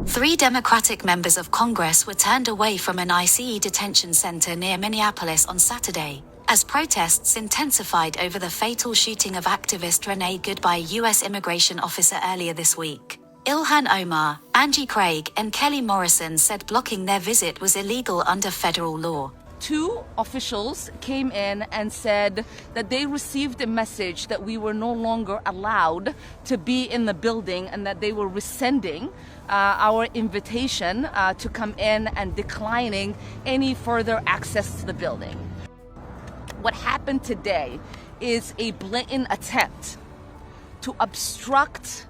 3 Democratic members of Congress were turned away from an ICE detention center near Minneapolis on Saturday, as protests intensified over the fatal shooting of activist Renee Good by a U.S. immigration officer earlier this week. Ilhan Omar, Angie and Kelly Morrison said blocking their visit was illegal under federal law. 2 officials came in and said that they received a message that we were no longer allowed to be in the building and that they were rescinding our invitation to come in and declining any further access to the building. What happened today is a blatant attempt to obstruct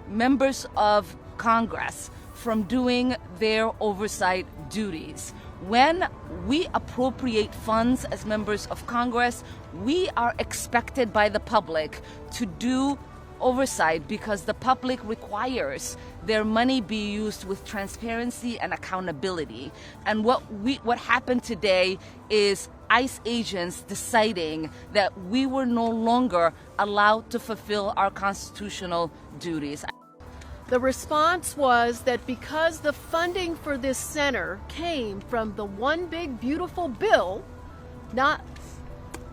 members of Congress from doing their oversight duties. When we appropriate funds as members of Congress, we are expected by the public to do oversight because the public requires their money be used with transparency and accountability. And what happened today is ICE agents deciding that we were no longer allowed to fulfill our constitutional duties. The response was that because the funding for this center came from the One Big Beautiful Bill, not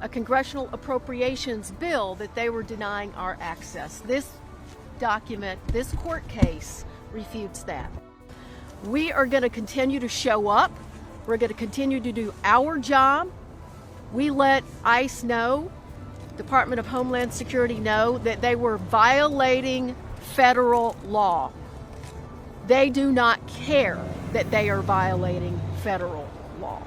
a congressional appropriations bill, that they were denying our access. This document, this court case, refutes that. We are going to continue to show up. We're going to continue to do our job. We let ICE know, Department of Homeland Security know, that they were violating federal law. They do not care that they are violating federal law.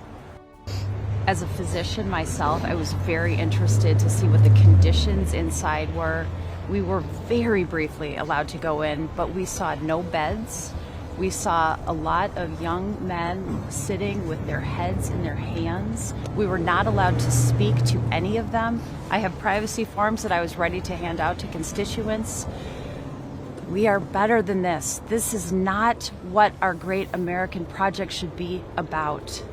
As a physician myself, I was very interested to see what the conditions inside were. We were very briefly allowed to go in, but we saw no beds. We saw a lot of young men sitting with their heads in their hands. We were not allowed to speak to any of them. I have privacy forms that I was ready to hand out to constituents. We are better than this. This is not what our great American project should be about.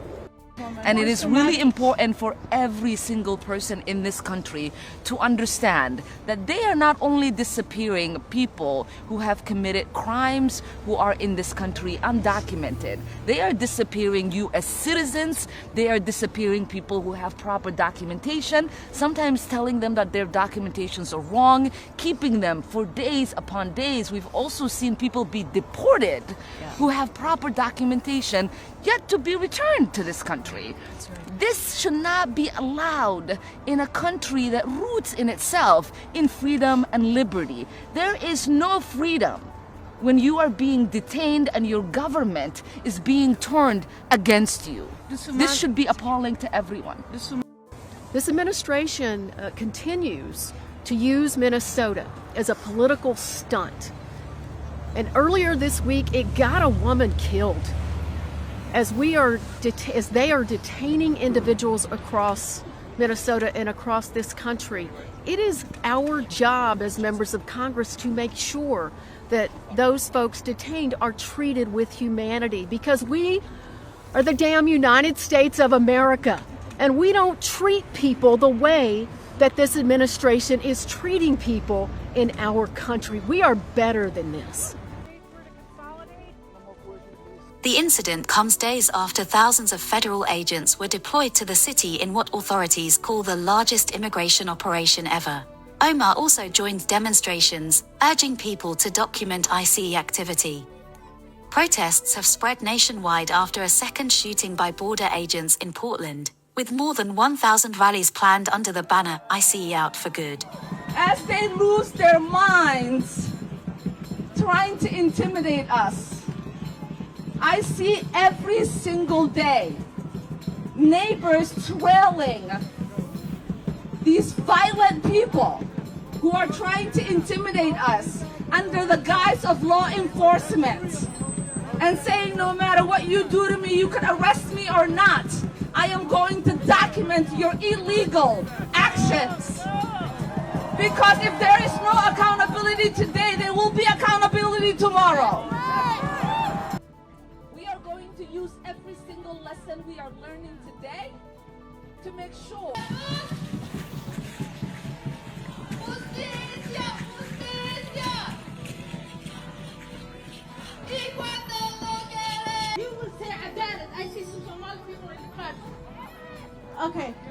And it is really important for every single person in this country to understand that they are not only disappearing people who have committed crimes who are in this country undocumented. They are disappearing U.S. citizens. They are disappearing people who have proper documentation, sometimes telling them that their documentations are wrong, keeping them for days upon days. We've also seen people be deported who have proper documentation yet to be returned to this country. Right. This should not be allowed in a country that roots in itself in freedom and liberty. There is no freedom when you are being detained and your government is being turned against you. This should be appalling to everyone. This administration continues to use Minnesota as a political stunt. And earlier this week, it got a woman killed. As they are detaining individuals across Minnesota and across this country, it is our job as members of Congress to make sure that those folks detained are treated with humanity, because we are the damn United States of America, and we don't treat people the way that this administration is treating people in our country. We are better than this. The incident comes days after thousands of federal agents were deployed to the city in what authorities call the largest immigration operation ever. Omar also joined demonstrations, urging people to document ICE activity. Protests have spread nationwide after a second shooting by border agents in Portland, with more than 1,000 rallies planned under the banner ICE Out for Good. As they lose their minds trying to intimidate us, I see every single day neighbors trailing these violent people who are trying to intimidate us under the guise of law enforcement and saying, no matter what you do to me, you can arrest me or not. I am going to document your illegal actions. Because if there is no accountability today, there will be accountability tomorrow. To use every single lesson we are learning today to make sure. Justicia, justicia. Y cuando Okay.